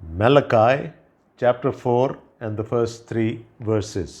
Malachi chapter 4 and the first 3 verses।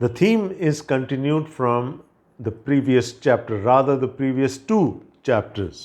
The theme is continued from the previous chapter, rather the previous 2 chapters।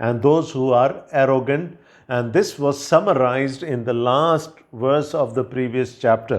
and those who are arrogant, and this was summarized in the last verse of the previous chapter।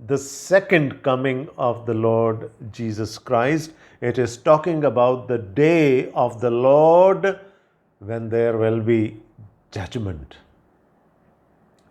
the second coming of the Lord Jesus Christ। It is talking about the day of the Lord when there will be judgment।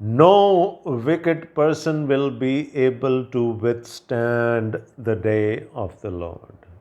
No wicked person will be able to withstand the day of the Lord।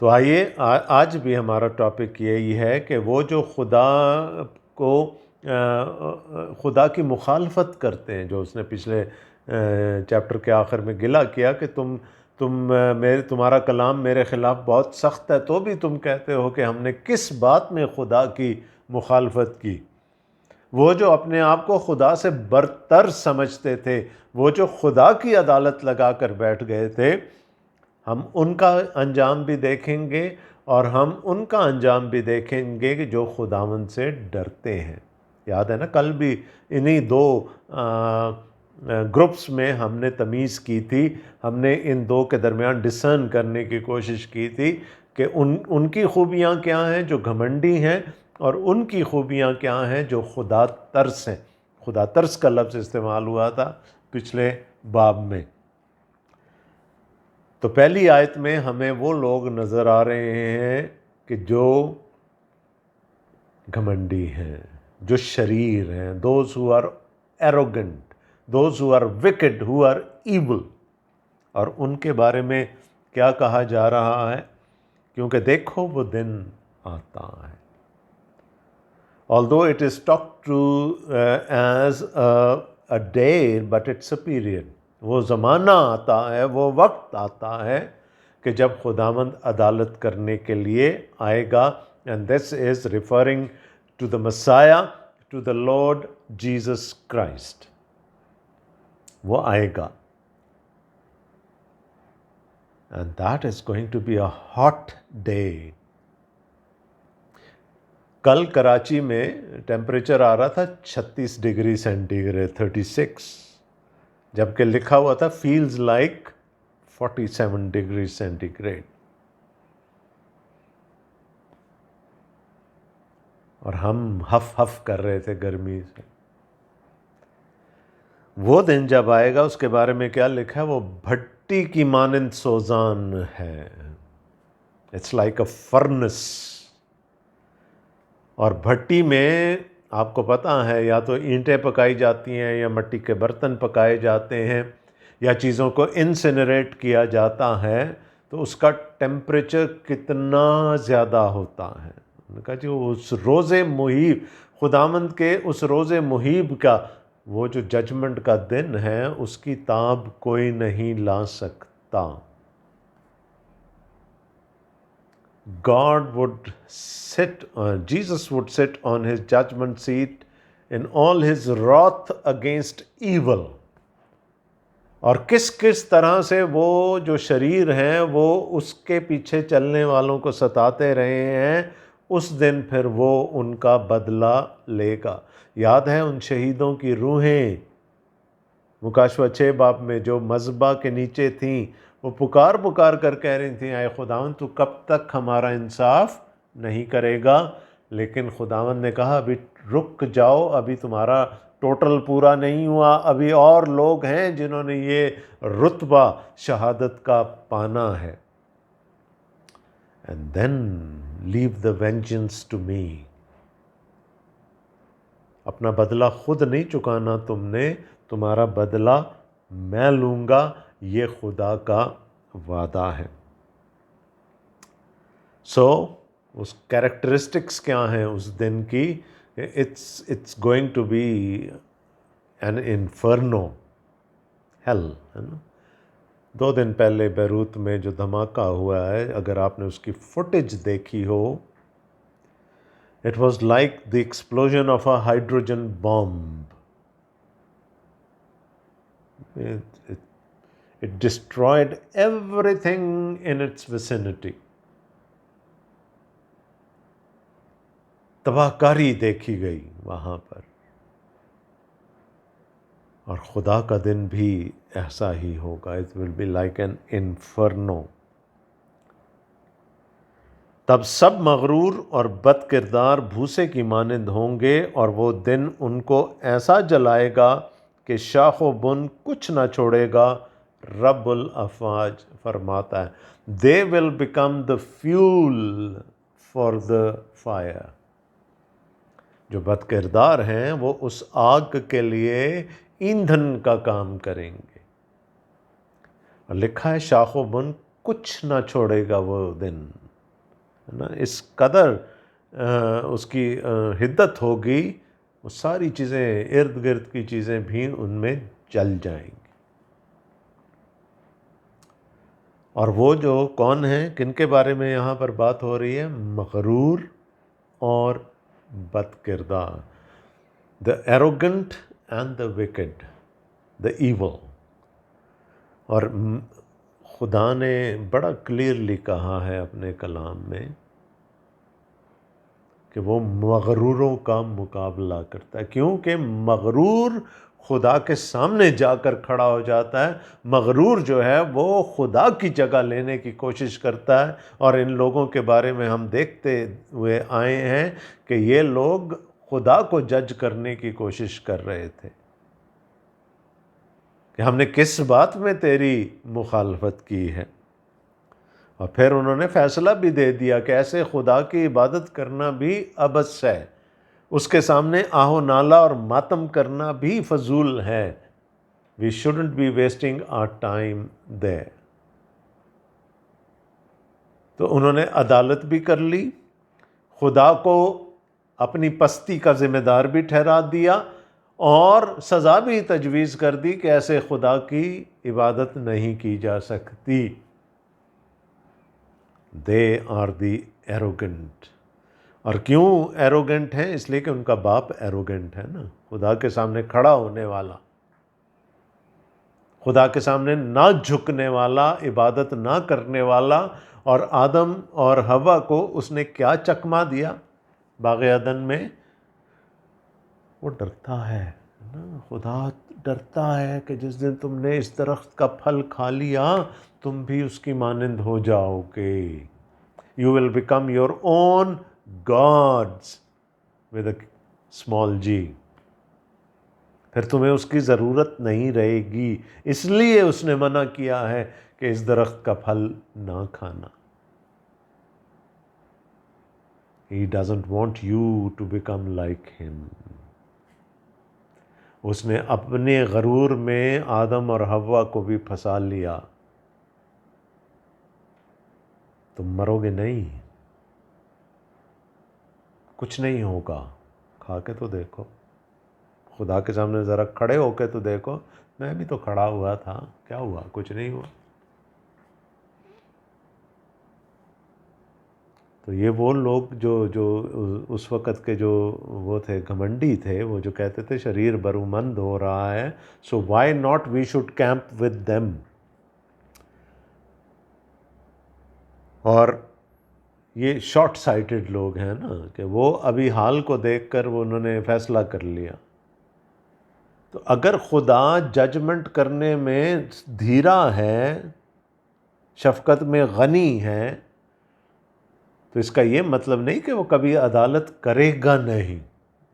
تو آئیے آج بھی ہمارا topic یہی ہے کہ وہ جو خدا کی مخالفت کرتے ہیں، جو اس نے پچھلے چیپٹر کے آخر میں گلہ کیا کہ تمہارا کلام میرے خلاف بہت سخت ہے، تو بھی تم کہتے ہو کہ ہم نے کس بات میں خدا کی مخالفت کی۔ وہ جو اپنے آپ کو خدا سے برتر سمجھتے تھے، وہ جو خدا کی عدالت لگا کر بیٹھ گئے تھے، ہم ان کا انجام بھی دیکھیں گے اور ہم ان کا انجام بھی دیکھیں گے کہ جو خداوند سے ڈرتے ہیں۔ یاد ہے نا، کل بھی انہی دو گروپس میں ہم نے تمیز کی تھی، ہم نے ان دو کے درمیان ڈسرن کرنے کی کوشش کی تھی کہ ان کی خوبیاں کیا ہیں جو گھمنڈی ہیں، اور ان کی خوبیاں کیا ہیں جو خدا ترس ہیں۔ خدا ترس کا لفظ استعمال ہوا تھا پچھلے باب میں۔ تو پہلی آیت میں ہمیں وہ لوگ نظر آ رہے ہیں کہ جو گھمنڈی ہیں، جو شریر ہیں، those who are arrogant, those who are wicked, who are evil۔ اور ان کے بارے میں کیا کہا جا رہا ہے؟ کیونکہ دیکھو وہ دن آتا ہے۔ Although it is talked to as a day, but it's a period۔ وہ زمانہ آتا ہے، وہ وقت آتا ہے کہ جب خداوند عدالت کرنے کے لیے آئے گا، and this is referring to the Messiah, to the Lord Jesus Christ۔ وہ آئے گا، and that is going to be a hot day۔ کل کراچی میں ٹیمپریچر آ رہا تھا 36 ڈگری سینٹی گریڈ، 36، جبکہ لکھا ہوا تھا feels like 47 degree centigrade. اور ہم ہف کر رہے تھے گرمی سے۔ وہ دن جب آئے گا، اس کے بارے میں کیا لکھا ہے؟ وہ بھٹی کی مانند سوزان ہے۔ It's like a furnace. اور بھٹی میں آپ کو پتہ ہے یا تو اینٹیں پکائی جاتی ہیں، یا مٹی کے برتن پکائے جاتے ہیں، یا چیزوں کو انسنریٹ کیا جاتا ہے، تو اس کا ٹیمپریچر کتنا زیادہ ہوتا ہے۔ انہوں نے کہا جی اس روز محیب، خداوند کے اس روز محیب کا، وہ جو ججمنٹ کا دن ہے، اس کی تاب کوئی نہیں لا سکتا۔ God would sit, Jesus would sit on his judgment seat in all his wrath against evil۔ اور کس طرح سے وہ جو شریر ہیں وہ اس کے پیچھے چلنے والوں کو ستاتے رہے ہیں، اس دن پھر وہ ان کا بدلہ لے گا۔ یاد ہے ان شہیدوں کی روحیں مکاشوہ 6 باب میں جو مذبح کے نیچے تھیں، وہ پکار کر کہہ رہی تھیں، اے خداوند تو کب تک ہمارا انصاف نہیں کرے گا؟ لیکن خداوند نے کہا ابھی رک جاؤ، ابھی تمہارا ٹوٹل پورا نہیں ہوا، ابھی اور لوگ ہیں جنہوں نے یہ رتبہ شہادت کا پانا ہے۔ And then leave the vengeance to me۔ اپنا بدلہ خود نہیں چکانا تم نے، تمہارا بدلہ میں لوں گا، یہ خدا کا وعدہ ہے۔ اس کیریکٹرسٹکس کیا ہیں اس دن کی؟ it's going to be an inferno، hell، ہے نا۔ 2 دن پہلے بیروت میں جو دھماکہ ہوا ہے، اگر آپ نے اس کی فوٹیج دیکھی ہو، it was like the explosion of a hydrogen bomb۔ It destroyed everything in its vicinity۔ تباہ کاری دیکھی گئی وہاں پر۔ اور خدا کا دن بھی ایسا ہی ہوگا۔ It will be like an inferno۔ تب سب مغرور اور بد کردار بھوسے کی مانند ہوں گے، اور وہ دن ان کو ایسا جلائے گا کہ شاخ و بن کچھ نہ چھوڑے گا۔ رب الافواج فرماتا ہے they will become the fuel for the fire۔ جو بد کردار ہیں وہ اس آگ کے لیے ایندھن کا کام کریں گے۔ اور لکھا ہے شاخ و بن کچھ نہ چھوڑے گا وہ دن۔ ہے نا، اس قدر اس کی حدت ہوگی، وہ ساری چیزیں ارد گرد کی چیزیں بھی ان میں جل جائیں گی۔ اور وہ جو کون ہیں، کن کے بارے میں یہاں پر بات ہو رہی ہے؟ مغرور اور بد کردار، the arrogant and the wicked, the evil. اور خدا نے بڑا کلیئرلی کہا ہے اپنے کلام میں کہ وہ مغروروں کا مقابلہ کرتا ہے، کیونکہ مغرور خدا کے سامنے جا کر کھڑا ہو جاتا ہے۔ مغرور جو ہے وہ خدا کی جگہ لینے کی کوشش کرتا ہے، اور ان لوگوں کے بارے میں ہم دیکھتے ہوئے آئے ہیں کہ یہ لوگ خدا کو جج کرنے کی کوشش کر رہے تھے کہ ہم نے کس بات میں تیری مخالفت کی ہے، اور پھر انہوں نے فیصلہ بھی دے دیا کہ ایسے خدا کی عبادت کرنا بھی عبث ہے، اس کے سامنے آہ و نالہ اور ماتم کرنا بھی فضول ہے۔ We shouldn't be wasting our time there۔ تو انہوں نے عدالت بھی کر لی، خدا کو اپنی پستی کا ذمہ دار بھی ٹھہرا دیا، اور سزا بھی تجویز کر دی کہ ایسے خدا کی عبادت نہیں کی جا سکتی۔ They are the arrogant۔ اور کیوں ایروگنٹ ہیں؟ اس لیے کہ ان کا باپ ایروگنٹ ہے نا، خدا کے سامنے کھڑا ہونے والا، خدا کے سامنے نہ جھکنے والا، عبادت نہ کرنے والا۔ اور آدم اور حوا کو اس نے کیا چکمہ دیا باغ عدن میں؟ وہ ڈرتا ہے نا، خدا ڈرتا ہے کہ جس دن تم نے اس درخت کا پھل کھا لیا تم بھی اس کی مانند ہو جاؤ گے۔ You will become your own gods with a small g۔ پھر تمہیں اس کی ضرورت نہیں رہے گی، اس لیے اس نے منع کیا ہے کہ اس درخت کا پھل نہ کھانا۔ He doesn't want you to become like him۔ اس نے اپنے غرور میں آدم اور حوا کو بھی پھنسا لیا۔ تم مرو گے نہیں، کچھ نہیں ہوگا، کھا کے تو دیکھو، خدا کے سامنے ذرا کھڑے ہو کے تو دیکھو، میں بھی تو کھڑا ہوا تھا، کیا ہوا؟ کچھ نہیں ہوا۔ تو یہ وہ لوگ جو اس وقت کے جو وہ تھے، گھمنڈی تھے، وہ جو کہتے تھے شریر برومند ہو رہا ہے، so why not we should camp with them. اور یہ شارٹ سائٹڈ لوگ ہیں نا، کہ وہ ابھی حال کو دیکھ کر وہ انہوں نے فیصلہ کر لیا۔ تو اگر خدا ججمنٹ کرنے میں دھیرا ہے، شفقت میں غنی ہے، تو اس کا یہ مطلب نہیں کہ وہ کبھی عدالت کرے گا نہیں،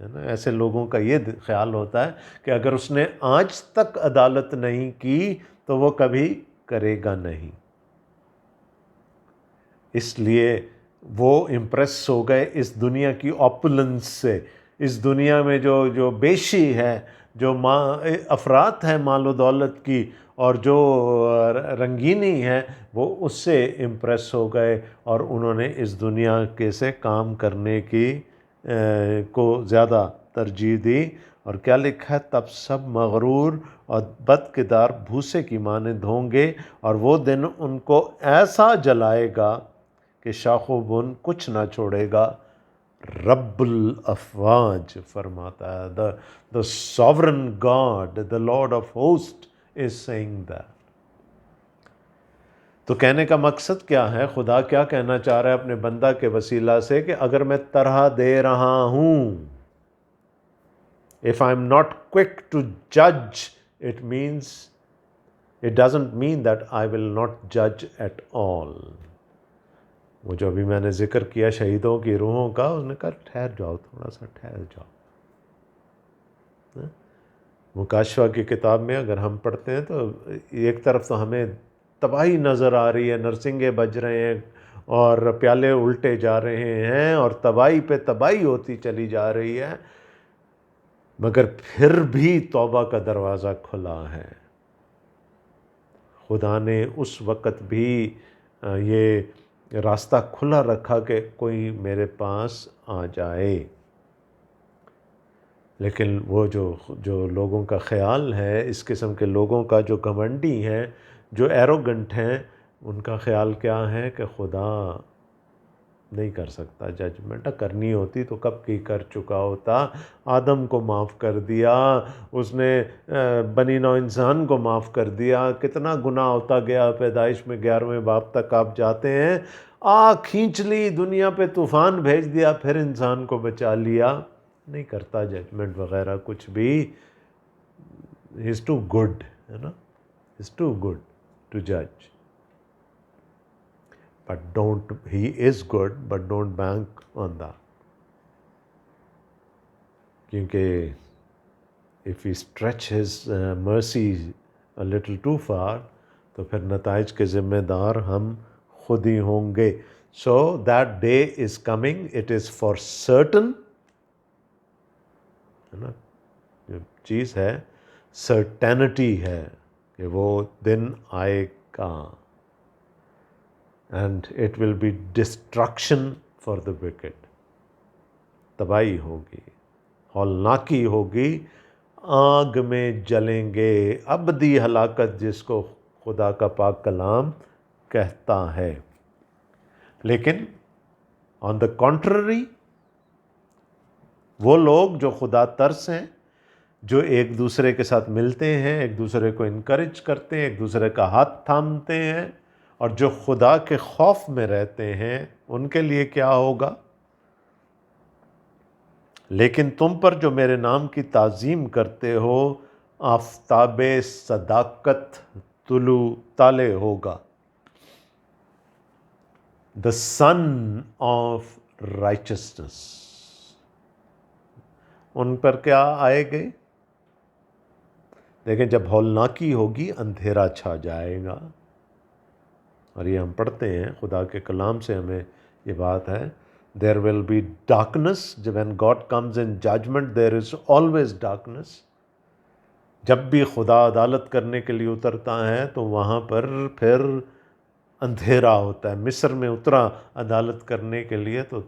ہے نا۔ ایسے لوگوں کا یہ خیال ہوتا ہے کہ اگر اس نے آج تک عدالت نہیں کی تو وہ کبھی کرے گا نہیں، اس لیے وہ امپریس ہو گئے اس دنیا کی آپولنس سے، اس دنیا میں جو بیشی ہے، جو افراط ہے مال و دولت کی، اور جو رنگینی ہے، وہ اس سے امپریس ہو گئے، اور انہوں نے اس دنیا کے سے کام کرنے کی کو زیادہ ترجیح دی۔ اور کیا لکھا ہے؟ تب سب مغرور اور بد کردار بھوسے کی مانند ہوں گے، اور وہ دن ان کو ایسا جلائے گا کہ شاخ و بن کچھ نہ چھوڑے گا۔ رب الافواج فرماتا ہے، the sovereign God, the Lord of hosts is saying that۔ تو کہنے کا مقصد کیا ہے؟ خدا کیا کہنا چاہ رہا ہے اپنے بندہ کے وسیلہ سے کہ اگر میں طرح دے رہا ہوں، if I'm not quick to judge, it doesn't mean that I will not judge at all۔ وہ جو ابھی میں نے ذکر کیا شہیدوں کی روحوں کا، اس نے کہا ٹھہر جاؤ، تھوڑا سا ٹھہر جاؤ۔ مکاشفہ کی کتاب میں اگر ہم پڑھتے ہیں تو ایک طرف تو ہمیں تباہی نظر آ رہی ہے، نرسنگیں بج رہے ہیں اور پیالے الٹے جا رہے ہیں، اور تباہی پہ تباہی ہوتی چلی جا رہی ہے، مگر پھر بھی توبہ کا دروازہ کھلا ہے۔ خدا نے اس وقت بھی یہ راستہ کھلا رکھا کہ کوئی میرے پاس آ جائے. لیکن وہ جو لوگوں کا خیال ہے، اس قسم کے لوگوں کا جو گھمنڈی ہیں، جو ایروگنٹ ہیں، ان کا خیال کیا ہے کہ خدا نہیں کر سکتا ججمنٹ. کرنی ہوتی تو کب کی کر چکا ہوتا. آدم کو معاف کر دیا، اس نے بنی نوع انسان کو معاف کر دیا. کتنا گناہ ہوتا گیا. پیدائش میں 11ویں باب تک آپ جاتے ہیں، کھینچ لی دنیا پہ، طوفان بھیج دیا، پھر انسان کو بچا لیا. نہیں کرتا ججمنٹ وغیرہ کچھ بھی. ہی از ٹو گڈ، ہے نا، از ٹو گڈ ٹو جج. But he is good, but don't bank on that. کیونکہ if we stretch his mercy a little too far تو پھر نتائج کے ذمہ دار ہم خود ہی ہوں گے. So that day is coming, it is for certain. ہے نا، جو چیز ہے سرٹینٹی ہے کہ وہ دن آئے گا. And it will be destruction for the wicked. تباہی ہوگی، ہولناکی ہوگی، آگ میں جلیں گے، ابدی ہلاکت جس کو خدا کا پاک کلام کہتا ہے. لیکن آن دا کنٹرری، وہ لوگ جو خدا ترس ہیں، جو ایک دوسرے کے ساتھ ملتے ہیں، ایک دوسرے کو انکریج کرتے ہیں، ایک دوسرے کا ہاتھ تھامتے ہیں، اور جو خدا کے خوف میں رہتے ہیں، ان کے لیے کیا ہوگا؟ لیکن تم پر جو میرے نام کی تعظیم کرتے ہو، آفتاب صداقت طلوع طالع ہوگا. دا سن آف رائچسنس. ان پر کیا آئے گے؟ دیکھیں، جب ہولناکی ہوگی، اندھیرا چھا جائے گا. اور یہ ہم پڑھتے ہیں خدا کے کلام سے، ہمیں یہ بات ہے. There will be darkness. When God comes in judgment, there is always darkness. جب بھی خدا عدالت کرنے کے لیے اترتا ہے تو وہاں پر پھر اندھیرا ہوتا ہے. مصر میں اترا عدالت کرنے کے لیے تو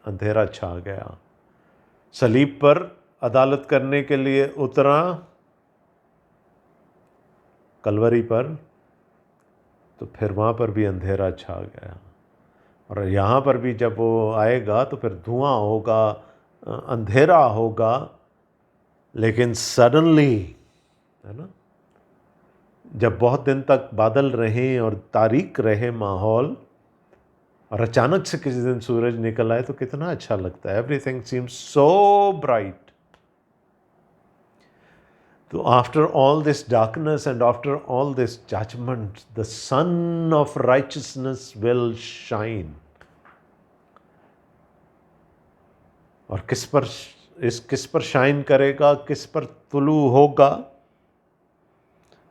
اندھیرا چھا گیا. صلیب پر عدالت کرنے کے لیے اترا کلوری پر، تو پھر وہاں پر بھی اندھیرا چھا گیا. اور یہاں پر بھی جب وہ آئے گا تو پھر دھواں ہوگا، اندھیرا ہوگا. لیکن سڈنلی، ہے نا، جب بہت دن تک بادل رہیں اور تاریک رہے ماحول، اور اچانک سے کسی دن سورج نکل آئے تو کتنا اچھا لگتا ہے. Every thing seems so bright. So after all this darkness and after all this judgment, the sun of righteousness will shine. اور کس پر شائن کرے گا، کس پر طلوع ہوگا؟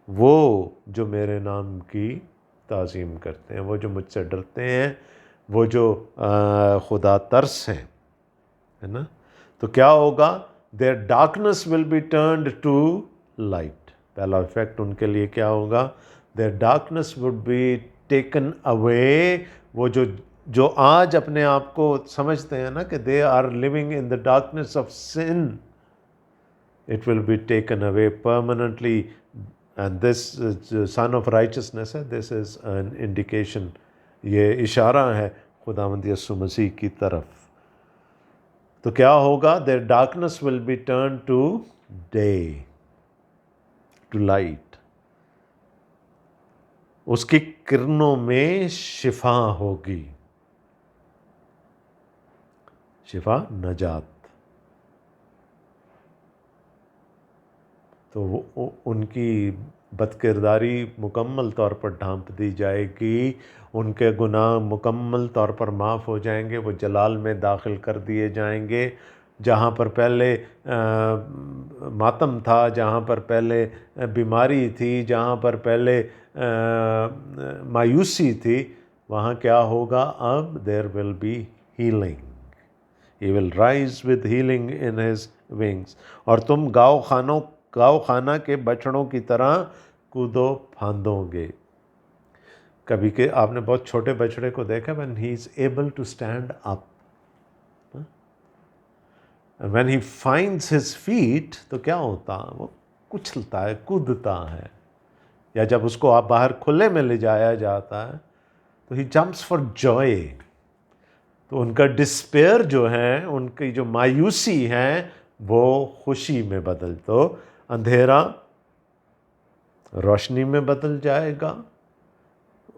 وہ جو میرے نام کی تعظیم کرتے ہیں، وہ جو مجھ سے ڈرتے ہیں، وہ جو خدا ترس ہیں، ہے نا. تو کیا ہوگا؟ Their darkness will be turned to light. پہلا ایفیکٹ ان کے لیے کیا ہوگا؟ Their darkness would be taken away. وہ جو آج اپنے آپ کو سمجھتے ہیں نا کہ they are living in the darkness of sin, it will be taken away permanently. And this son of righteousness ہے, this is an indication. یہ اشارہ ہے خداوند یسوع مسیح کی طرف. تو کیا ہوگا؟ Their darkness will be turned to day, to light. اس کی کرنوں میں شفا ہوگی. شفا، نجات. تو ان کی بد کرداری مکمل طور پر ڈھانپ دی جائے گی. ان کے گناہ مکمل طور پر معاف ہو جائیں گے. وہ جلال میں داخل کر دیے جائیں گے. جہاں پر پہلے ماتم تھا، جہاں پر پہلے بیماری تھی، جہاں پر پہلے مایوسی تھی، وہاں کیا ہوگا؟ اب there will be healing. He will rise with healing in his wings. اور تم گاؤ خانہ کے بچڑوں کی طرح کودو پھاندو گے. کبھی کہ آپ نے بہت چھوٹے بچڑے کو دیکھا when he is able to stand up, when he finds his feet تو کیا ہوتا ہے؟ وہ کچلتا ہے، کودتا ہے. یا جب اس کو آپ باہر کھلے میں لے جایا جاتا ہے تو he jumps for joy. تو ان کا ڈسپیئر جو ہے، ان کی جو مایوسی ہے وہ خوشی میں بدل، تو اندھیرا روشنی میں بدل جائے گا.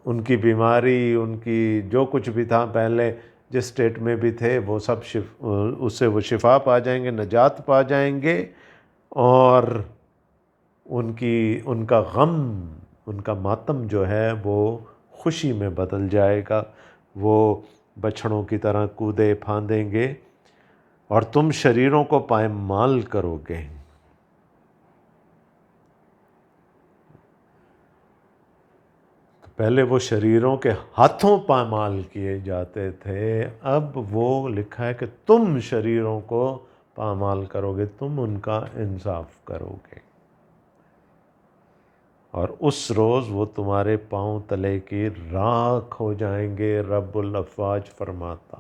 ان کی بیماری، ان کی جو کچھ بھی تھا پہلے جس اسٹیٹ میں بھی تھے، وہ سب اس سے وہ شفا پا جائیں گے، نجات پا جائیں گے. اور ان کا غم، ان کا ماتم جو ہے وہ خوشی میں بدل جائے گا. وہ بچھڑوں کی طرح کودے پھاندیں گے اور تم شریروں کو پائمال کرو گے. پہلے وہ شریروں کے ہاتھوں پامال کیے جاتے تھے، اب وہ لکھا ہے کہ تم شریروں کو پامال کرو گے، تم ان کا انصاف کرو گے. اور اس روز وہ تمہارے پاؤں تلے کی راکھ ہو جائیں گے. رب الافواج فرماتا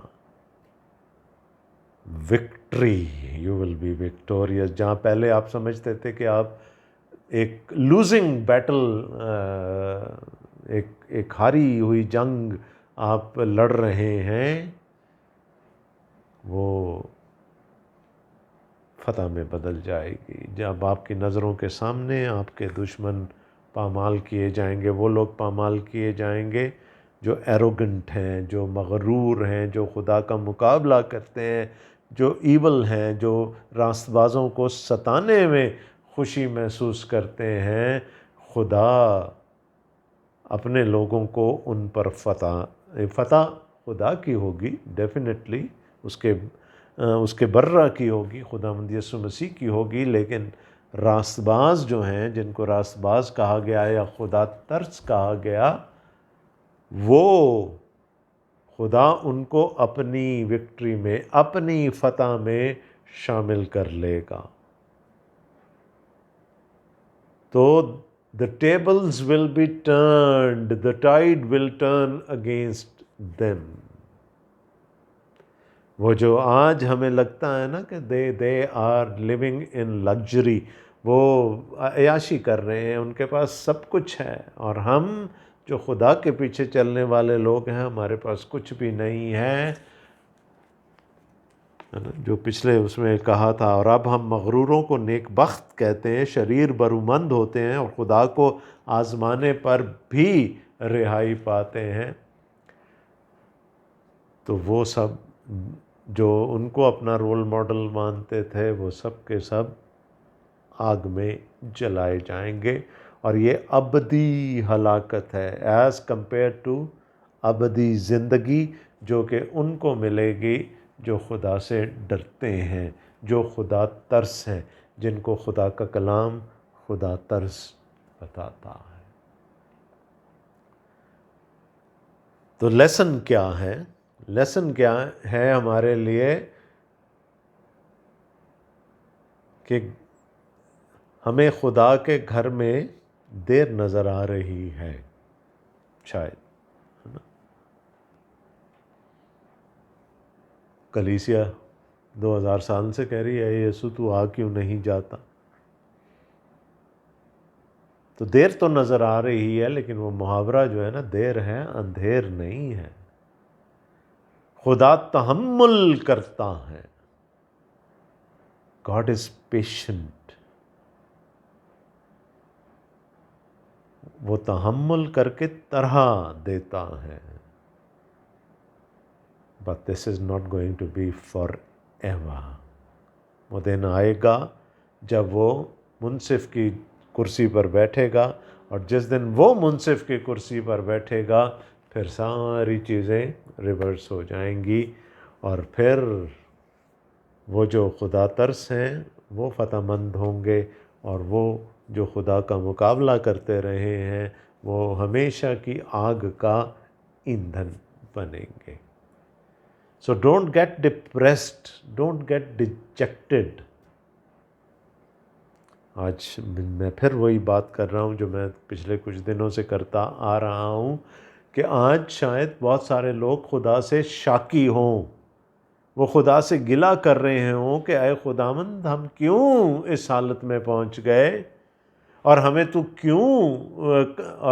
victory, you will be victorious. جہاں پہلے آپ سمجھتے تھے کہ آپ ایک لوزنگ بیٹل، ایک ہاری ہوئی جنگ آپ لڑ رہے ہیں، وہ فتح میں بدل جائے گی. جب آپ کی نظروں کے سامنے آپ کے دشمن پامال کیے جائیں گے، وہ لوگ پامال کیے جائیں گے جو ایروگنٹ ہیں، جو مغرور ہیں، جو خدا کا مقابلہ کرتے ہیں، جو ایول ہیں، جو راست بازوں کو ستانے میں خوشی محسوس کرتے ہیں. خدا اپنے لوگوں کو ان پر فتح خدا کی ہوگی ڈیفینیٹلی، اس کے برہ کی ہوگی، خداوند یسوع مسیح کی ہوگی. لیکن راست باز جو ہیں، جن کو راست باز کہا گیا یا خدا ترس کہا گیا، وہ خدا ان کو اپنی وکٹری میں، اپنی فتح میں شامل کر لے گا. تو the tables will be turned, the tide will turn against them. وہ جو آج ہمیں لگتا ہے نا کہ they are living in luxury، وہ عیاشی کر رہے ہیں، ان کے پاس سب کچھ ہے، اور ہم جو خدا کے پیچھے چلنے والے لوگ ہیں ہمارے پاس کچھ بھی نہیں ہے. جو پچھلے اس میں کہا تھا، اور اب ہم مغروروں کو نیک بخت کہتے ہیں، شریر برومند ہوتے ہیں اور خدا کو آزمانے پر بھی رہائی پاتے ہیں. تو وہ سب جو ان کو اپنا رول ماڈل مانتے تھے، وہ سب کے سب آگ میں جلائے جائیں گے. اور یہ ابدی ہلاکت ہے ایز کمپیئر ٹو ابدی زندگی جو کہ ان کو ملے گی جو خدا سے ڈرتے ہیں، جو خدا ترس ہیں، جن کو خدا کا کلام خدا ترس بتاتا ہے. تو لیسن کیا ہے؟ لیسن کیا ہے ہمارے لیے؟ کہ ہمیں خدا کے گھر میں دیر نظر آ رہی ہے شاید. کلیسیا 2000 سال سے کہہ رہی ہے یسوع تو آ کیوں نہیں جاتا؟ تو دیر تو نظر آ رہی ہے، لیکن وہ محاورہ جو ہے نا، دیر ہے اندھیر نہیں ہے. خدا تحمل کرتا ہے. God is patient. وہ تحمل کر کے طرح دیتا ہے. But this is not going to be forever. وہ دن آئے گا جب وہ منصف کی کرسی پر بیٹھے گا، اور جس دن وہ منصف کی کرسی پر بیٹھے گا پھر ساری چیزیں ریورس ہو جائیں گی، اور پھر وہ جو خدا ترس ہیں وہ فتح مند ہوں گے، اور وہ جو خدا کا مقابلہ کرتے رہے ہیں وہ ہمیشہ کی آگ کا ایندھن بنیں گے. So don't get depressed, don't get dejected. آج میں پھر وہی بات کر رہا ہوں جو میں پچھلے کچھ دنوں سے کرتا آ رہا ہوں کہ آج شاید بہت سارے لوگ خدا سے شاکی ہوں، وہ خدا سے گلہ کر رہے ہوں کہ اے خداوند ہم کیوں اس حالت میں پہنچ گئے، اور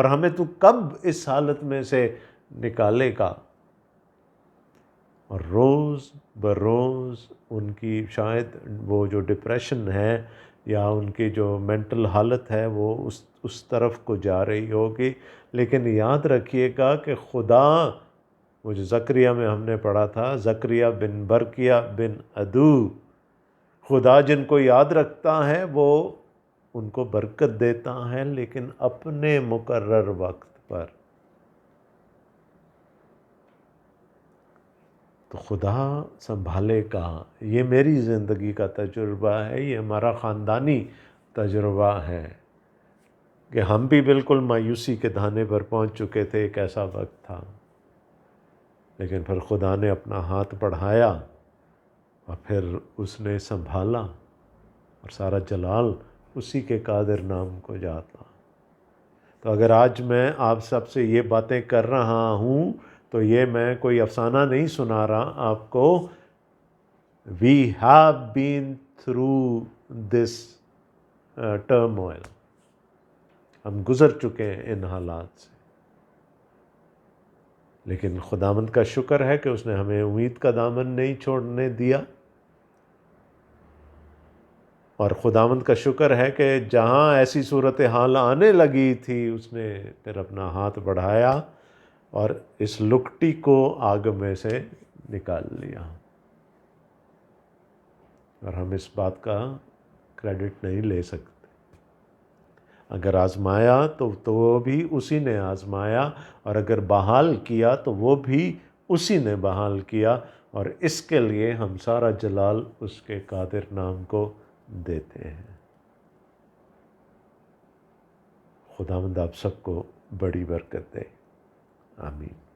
ہمیں تو کب اس حالت میں سے نکالے گا۔ اور روز بروز ان کی شاید وہ جو ڈپریشن ہے یا ان کی جو مینٹل حالت ہے وہ اس طرف کو جا رہی ہوگی۔ لیکن یاد رکھیے گا کہ خدا، وہ جو زکریا میں ہم نے پڑھا تھا، زکریا بن برکیا بن ادو، خدا جن کو یاد رکھتا ہے وہ ان کو برکت دیتا ہے، لیکن اپنے مقرر وقت پر۔ تو خدا سنبھالے گا۔ یہ میری زندگی کا تجربہ ہے، یہ ہمارا خاندانی تجربہ ہے کہ ہم بھی بالکل مایوسی کے دھانے پر پہنچ چکے تھے، ایک ایسا وقت تھا، لیکن پھر خدا نے اپنا ہاتھ بڑھایا اور پھر اس نے سنبھالا، اور سارا جلال اسی کے قادر نام کو جاتا۔ تو اگر آج میں آپ سب سے یہ باتیں کر رہا ہوں تو یہ میں کوئی افسانہ نہیں سنا رہا آپ کو۔ We have been through this turmoil، ہم گزر چکے ہیں ان حالات سے، لیکن خداوند کا شکر ہے کہ اس نے ہمیں امید کا دامن نہیں چھوڑنے دیا، اور خداوند کا شکر ہے کہ جہاں ایسی صورتحال آنے لگی تھی اس نے پھر اپنا ہاتھ بڑھایا اور اس لکٹی کو آگ میں سے نکال لیا۔ اور ہم اس بات کا کریڈٹ نہیں لے سکتے۔ اگر آزمایا تو وہ بھی اسی نے آزمایا، اور اگر بحال کیا تو وہ بھی اسی نے بحال کیا، اور اس کے لیے ہم سارا جلال اس کے قادر نام کو دیتے ہیں۔ خداوند آپ سب کو بڑی برکت دے، آمین۔